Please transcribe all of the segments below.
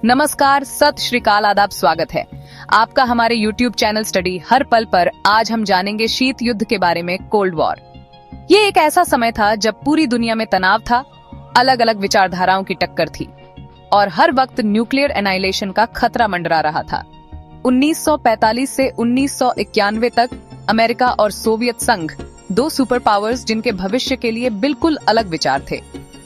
नमस्कार, सत श्री अकाल, आदाब, स्वागत है आपका हमारे YouTube चैनल स्टडी हर पल पर। आज हम जानेंगे शीत युद्ध के बारे में, कोल्ड वॉर। ये एक ऐसा समय था जब पूरी दुनिया में तनाव था, अलग अलग विचारधाराओं की टक्कर थी और हर वक्त न्यूक्लियर एनाइलेशन का खतरा मंडरा रहा था। 1945 से 1991 तक अमेरिका और सोवियत संघ, दो सुपर पावर्स जिनके भविष्य के लिए बिल्कुल अलग विचार थे,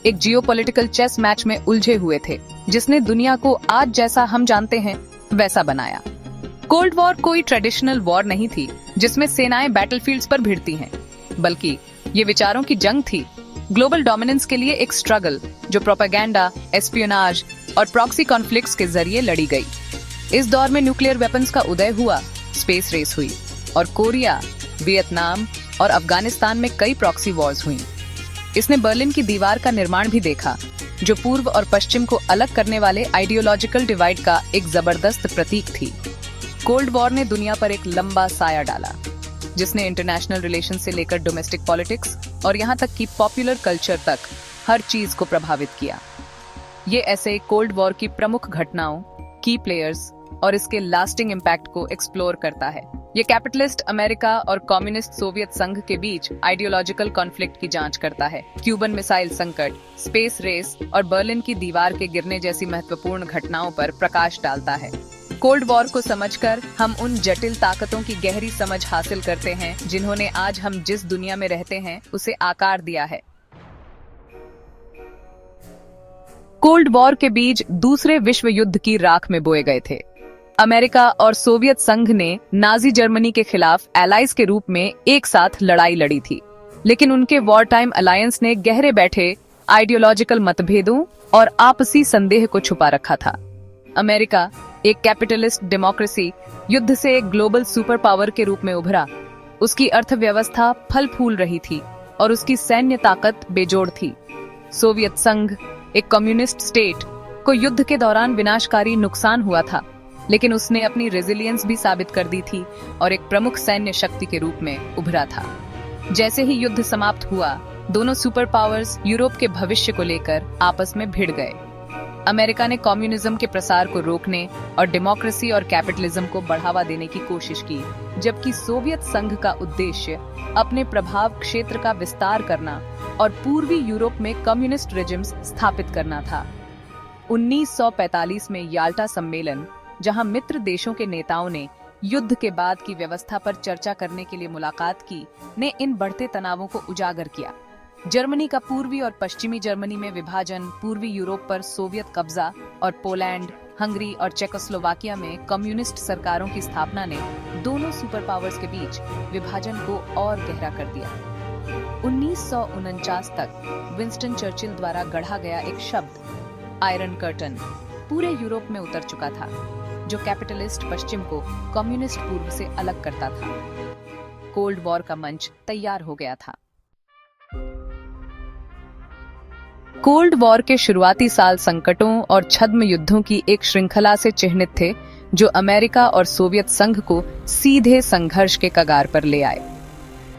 एक जियोपॉलिटिकल चेस मैच में उलझे हुए थे जिसने दुनिया को आज जैसा हम जानते हैं वैसा बनाया। कोल्ड वॉर कोई ट्रेडिशनल वॉर नहीं थी जिसमें सेनाएं बैटलफील्ड्स पर भिड़ती हैं, बल्कि ये विचारों की जंग थी, ग्लोबल डोमिनेंस के लिए एक स्ट्रगल जो प्रोपेगेंडा, एस्पियोनाज और प्रॉक्सी कॉन्फ्लिक्ट्स के जरिए लड़ी गई। इस दौर में न्यूक्लियर वेपन्स का उदय हुआ, स्पेस रेस हुई और कोरिया, वियतनाम और अफगानिस्तान में कई प्रॉक्सी वॉर्स हुई। इसने बर्लिन की दीवार का निर्माण भी देखा, जो पूर्व और पश्चिम को अलग करने वाले आइडियोलॉजिकल डिवाइड का एक जबरदस्त प्रतीक थी। कोल्ड वॉर ने दुनिया पर एक लंबा साया डाला, जिसने इंटरनेशनल रिलेशन से लेकर डोमेस्टिक पॉलिटिक्स और यहाँ तक कि पॉपुलर कल्चर तक हर चीज को प्रभावित किया। ये ऐसे कोल्ड वॉर की प्रमुख घटनाओं, की प्लेयर्स और इसके लास्टिंग इम्पैक्ट को एक्सप्लोर करता है। ये कैपिटलिस्ट अमेरिका और कम्युनिस्ट सोवियत संघ के बीच आइडियोलॉजिकल कॉन्फ्लिक्ट की जांच करता है, क्यूबन मिसाइल संकट, स्पेस रेस और बर्लिन की दीवार के गिरने जैसी महत्वपूर्ण घटनाओं पर प्रकाश डालता है। कोल्ड वॉर को समझकर हम उन जटिल ताकतों की गहरी समझ हासिल करते हैं जिन्होंने आज हम जिस दुनिया में रहते हैं उसे आकार दिया है। कोल्ड वॉर के बीज दूसरे विश्व युद्ध की राख में बोए गए थे। अमेरिका और सोवियत संघ ने नाजी जर्मनी के खिलाफ एलाइज के रूप में एक साथ लड़ाई लड़ी थी, लेकिन उनके वॉर टाइम अलायंस ने गहरे बैठे आइडियोलॉजिकल मतभेदों और आपसी संदेह को छुपा रखा था। अमेरिका, एक कैपिटलिस्ट डेमोक्रेसी, युद्ध से एक ग्लोबल सुपर पावर के रूप में उभरा। उसकी अर्थव्यवस्था फल फूल रही थी और उसकी सैन्य ताकत बेजोड़ थी। सोवियत संघ, एक कम्युनिस्ट स्टेट, को युद्ध के दौरान विनाशकारी नुकसान हुआ था, लेकिन उसने अपनी रेजिलियंस भी साबित कर दी थी और एक प्रमुख सैन्य शक्ति के रूप में उभरा था। जैसे ही युद्ध समाप्त हुआ, दोनों सुपर पावर्स यूरोप के भविष्य को लेकर आपस में भिड़ गए। अमेरिका ने कम्युनिज्म के प्रसार को रोकने और डेमोक्रेसी और कैपिटलिज्म को बढ़ावा देने की कोशिश की, जबकि सोवियत संघ का उद्देश्य अपने प्रभाव क्षेत्र का विस्तार करना और पूर्वी यूरोप में कम्युनिस्ट रेजिम्स स्थापित करना था। 1945 में याल्टा सम्मेलन, जहां मित्र देशों के नेताओं ने युद्ध के बाद की व्यवस्था पर चर्चा करने के लिए मुलाकात की, ने इन बढ़ते तनावों को उजागर किया। जर्मनी का पूर्वी और पश्चिमी जर्मनी में विभाजन, पूर्वी यूरोप पर सोवियत कब्जा और पोलैंड, हंगरी और चेकोस्लोवाकिया में कम्युनिस्ट सरकारों की स्थापना ने दोनों सुपर पावर्स के बीच विभाजन को और गहरा कर दिया। 1949 तक विंस्टन चर्चिल द्वारा गढ़ा गया एक शब्द, आयरन कर्टन, पूरे यूरोप में उतर चुका था, जो कैपिटलिस्ट पश्चिम को कम्युनिस्ट पूर्व से अलग करता था। कोल्ड वॉर का मंच तैयार हो गया था। कोल्ड वॉर के शुरुआती साल संकटों और छद्म युद्धों की एक श्रृंखला से चिह्नित थे, जो अमेरिका और सोवियत संघ को सीधे संघर्ष के कगार पर ले आए।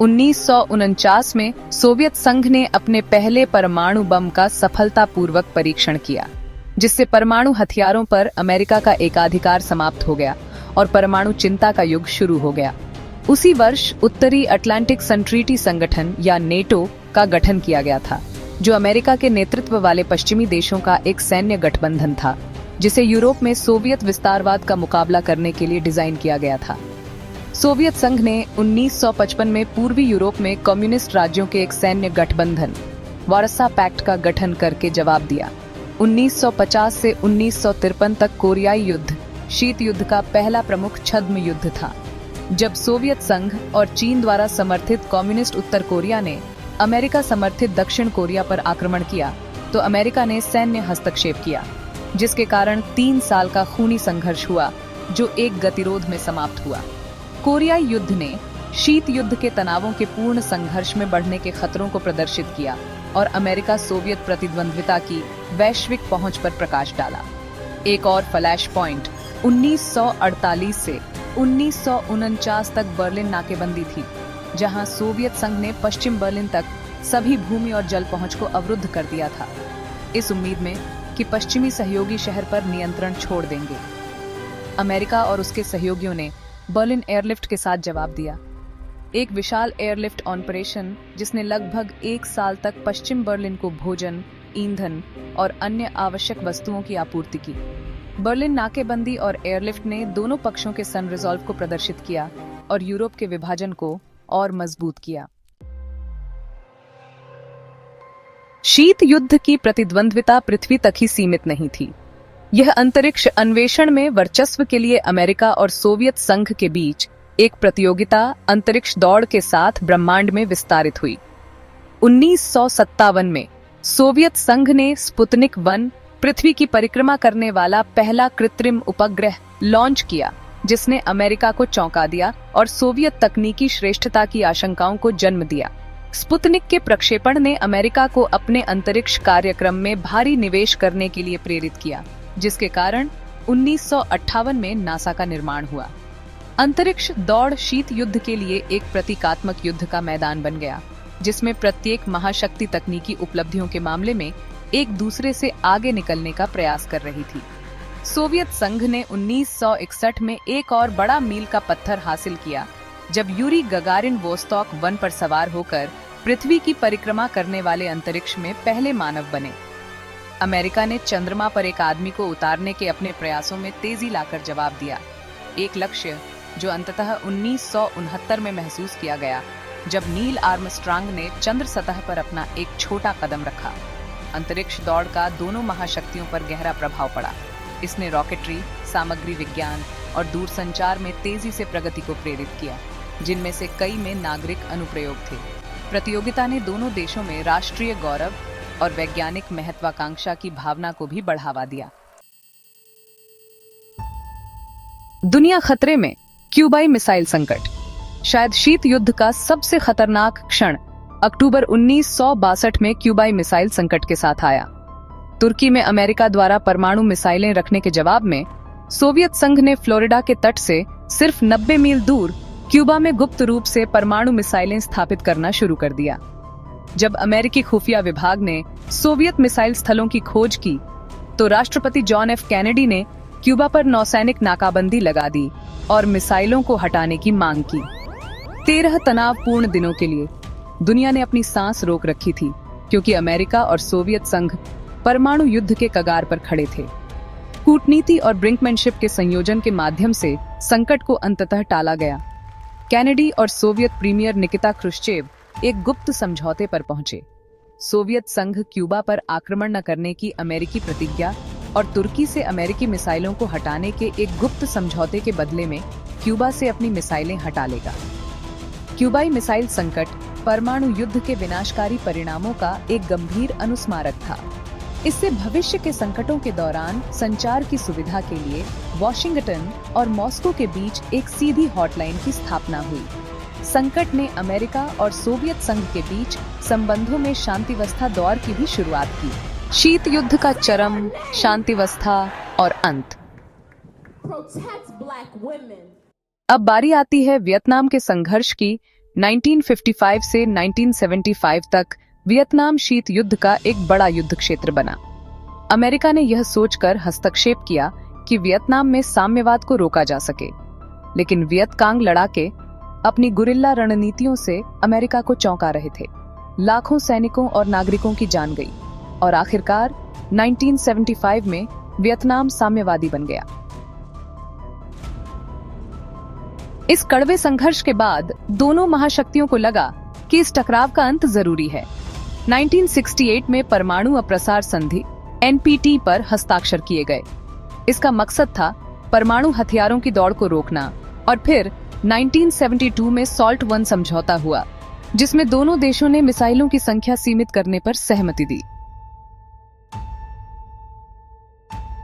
1949 में सोवियत संघ ने अपने पहले परमाणु बम का सफलतापूर्वक परीक्षण किया, जिससे परमाणु हथियारों पर अमेरिका का एकाधिकार समाप्त हो गया और परमाणु चिंता का युग शुरू हो गया। उसी वर्ष उत्तरी अटलांटिक संट्रीटी संगठन या नेटो का गठन किया गया था, जो अमेरिका के नेतृत्व वाले पश्चिमी देशों का एक सैन्य गठबंधन था, जिसे यूरोप में सोवियत विस्तारवाद का मुकाबला करने के लिए डिजाइन किया गया था। सोवियत संघ ने 1955 में पूर्वी यूरोप में कम्युनिस्ट राज्यों के एक सैन्य गठबंधन, वारसा पैक्ट का गठन करके जवाब दिया। 1950 से 1953 तक कोरियाई युद्ध शीत युद्ध का पहला प्रमुख छद्म युद्ध था, जब सोवियत संघ और चीन द्वारा समर्थित कम्युनिस्ट उत्तर कोरिया ने अमेरिका समर्थित दक्षिण कोरिया पर आक्रमण किया, तो अमेरिका ने सैन्य हस्तक्षेप किया, जिसके कारण 3 साल का खूनी संघर्ष हुआ, जो एक गतिरोध में समाप्त हुआ। कोरियाई युद्ध ने शीत युद्ध के तनावों के पूर्ण संघर्ष में बढ़ने के खतरों को प्रदर्शित किया और अमेरिका सोवियत प्रतिद्वंद्विता की वैश्विक पहुंच पर प्रकाश डाला। एक और फ्लैश पॉइंट 1948 से 1949 तक बर्लिन नाकेबंदी थी, जहां सोवियत संघ ने पश्चिम बर्लिन तक सभी भूमि और जल पहुंच को अवरुद्ध कर दिया था, इस उम्मीद में कि पश्चिमी सहयोगी शहर पर नियंत्रण छोड़ देंगे। अमेरिका और उसके सहयोगियों ने बर्लिन एयरलिफ्ट के साथ जवाब दिया, एक विशाल एयरलिफ्ट ऑपरेशन जिसने लगभग 1 साल तक पश्चिम बर्लिन को भोजन, ईंधन और अन्य आवश्यक वस्तुओं की आपूर्ति की। बर्लिन नाकेबंदी और एयरलिफ्ट ने दोनों पक्षों के सन रिजॉल्व को प्रदर्शित किया और यूरोप के विभाजन को और मजबूत किया। शीत युद्ध की प्रतिद्वंद्विता पृथ्वी तक ही सीमित नहीं थी। यह अंतरिक्ष अन्वेषण में वर्चस्व के लिए अमेरिका और सोवियत संघ के बीच एक प्रतियोगिता अंतरिक्ष दौड़ के साथ ब्रह्मांड में विस्तारित हुई। 1957 में सोवियत संघ ने स्पुतनिक 1 पृथ्वी की परिक्रमा करने वाला पहला कृत्रिम उपग्रह लॉन्च किया, जिसने अमेरिका को चौंका दिया और सोवियत तकनीकी श्रेष्ठता की आशंकाओं को जन्म दिया। स्पुतनिक के प्रक्षेपण ने अमेरिका को अपने अंतरिक्ष कार्यक्रम में भारी निवेश करने के लिए प्रेरित किया, जिसके कारण 1958 में नासा का निर्माण हुआ। अंतरिक्ष दौड़ शीत युद्ध के लिए एक प्रतीकात्मक युद्ध का मैदान बन गया, जिसमें प्रत्येक महाशक्ति तकनीकी उपलब्धियों के मामले में एक दूसरे से आगे निकलने का प्रयास कर रही थी। सोवियत संघ ने 1961 में एक और बड़ा मील का पत्थर हासिल किया, जब यूरी गगारिन वोस्टॉक 1 पर सवार होकर पृथ्वी की परिक्रमा करने वाले अंतरिक्ष में पहले मानव बने। अमेरिका ने चंद्रमा पर एक आदमी को उतारने के अपने प्रयासों में तेजी लाकर जवाब दिया, एक लक्ष्य जो अंततः 1969 में महसूस किया गया, जब नील आर्मस्ट्रांग ने चंद्र सतह पर अपना एक छोटा कदम रखा। अंतरिक्ष दौड़ का दोनों महाशक्तियों पर गहरा प्रभाव पड़ा। इसने रॉकेटरी, सामग्री विज्ञान और दूरसंचार में तेजी से प्रगति को प्रेरित किया, जिनमें से कई में नागरिक अनुप्रयोग थे। प्रतियोगिता ने दोनों देशों में राष्ट्रीय गौरव और वैज्ञानिक महत्वाकांक्षा की भावना को भी बढ़ावा दिया। दुनिया खतरे में, क्यूबाई मिसाइल संकट। शायद शीत युद्ध का सबसे खतरनाक क्षण अक्टूबर 1962 में क्यूबाई मिसाइल संकट के साथ आया। तुर्की में अमेरिका द्वारा परमाणु मिसाइलें रखने के जवाब में सोवियत संघ ने फ्लोरिडा के तट से सिर्फ 90 मील दूर क्यूबा में गुप्त रूप से परमाणु मिसाइलें स्थापित करना शुरू कर दिया। जब अमेरिकी खुफिया विभाग ने सोवियत मिसाइल स्थलों की खोज की, तो राष्ट्रपति जॉन एफ कैनेडी ने क्यूबा पर नौसैनिक नाकाबंदी लगा दी और मिसाइलों को हटाने की मांग की। 13 तनावपूर्ण दिनों के लिए दुनिया ने अपनी सांस रोक रखी थी, क्योंकि अमेरिका और सोवियत संघ परमाणु युद्ध के कगार पर खड़े थे। कूटनीति और ब्रिंकमैनशिप के संयोजन के माध्यम से संकट को अंततः टाला गया। कैनेडी और सोवियत प्रीमियर निकिता क्रुश्चेव एक गुप्त समझौते पर पहुंचे। सोवियत संघ क्यूबा पर आक्रमण न करने की अमेरिकी प्रतिज्ञा और तुर्की से अमेरिकी मिसाइलों को हटाने के एक गुप्त समझौते के बदले में क्यूबा से अपनी मिसाइलें हटा लेगा। क्यूबाई मिसाइल संकट परमाणु युद्ध के विनाशकारी परिणामों का एक गंभीर अनुस्मारक था। इससे भविष्य के संकटों के दौरान संचार की सुविधा के लिए वॉशिंगटन और मॉस्को के बीच एक सीधी हॉटलाइन की स्थापना हुई। संकट ने अमेरिका और सोवियत संघ के बीच संबंधों में शांतिवस्था दौर की भी शुरुआत की। शीत युद्ध का चरम, शांतिवस्था और अंत। अब बारी आती है वियतनाम के संघर्ष की। 1955 से 1975 तक वियतनाम शीत युद्ध का एक बड़ा युद्ध क्षेत्र बना। अमेरिका ने यह सोचकर हस्तक्षेप किया कि वियतनाम में साम्यवाद को रोका जा सके, लेकिन वियतकांग लड़ाके अपनी गुरिल्ला रणनीतियों से अमेरिका को चौंका रहे थे। लाखों सैनिकों और नागरिकों की जान गई और आखिरकार 1975 में वियतनाम साम्यवादी बन गया। इस कड़वे संघर्ष के बाद दोनों महाशक्तियों को लगा कि इस टकराव का अंत जरूरी है। 1968 में परमाणु अप्रसार संधि NPT पर हस्ताक्षर किए गए। इसका मकसद था परमाणु हथियारों की दौड़ को रोकना, और फिर 1972 में SALT I समझौता हुआ, जिसमें दोनों देशों ने मिसाइलों की संख्या सीमित करने पर सहमति दी।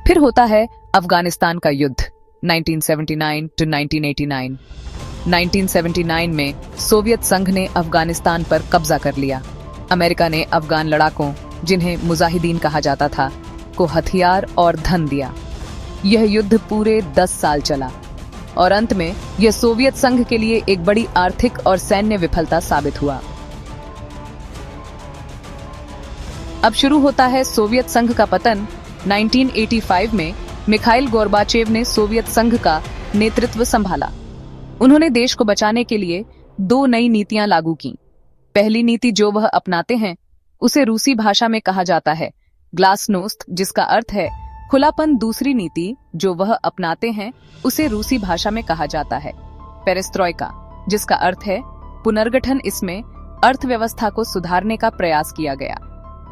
फिर होता है अफगानिस्तान का युद्ध 1979 to 1989। 1979 में सोवियत संघ ने अफगानिस्तान पर कब्जा कर लिया। अमेरिका ने अफगान लड़ाकों, जिन्हें मुजाहिदीन कहा जाता था, को हथियार और धन दिया। यह युद्ध पूरे 10 साल चला और अंत में यह सोवियत संघ के लिए एक बड़ी आर्थिक और सैन्य विफलता साबित हुआ। अब शुरू होता है सोवियत संघ का पतन 1985 में मिखाइल गोर्बाचेव ने सोवियत संघ का नेतृत्व संभाला। उन्होंने देश को बचाने के लिए 2 नई नीतियां लागू की। पहली नीति जो वह अपनाते हैं उसे रूसी भाषा में कहा जाता है ग्लासनोस्त, जिसका अर्थ है खुलापन। दूसरी नीति जो वह अपनाते हैं उसे रूसी भाषा में कहा जाता है पेरेस्ट्रोइका, जिसका अर्थ है पुनर्गठन। इसमें अर्थव्यवस्था को सुधारने का प्रयास किया गया,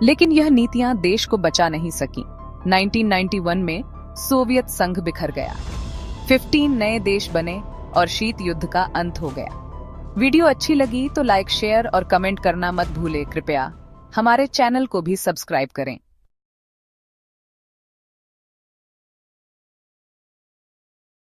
लेकिन यह नीतियां देश को बचा नहीं सकी। 1991 में सोवियत संघ बिखर गया, 15 नए देश बने और शीत युद्ध का अंत हो गया। वीडियो अच्छी लगी तो लाइक, शेयर और कमेंट करना मत भूले। कृपया हमारे चैनल को भी सब्सक्राइब करें।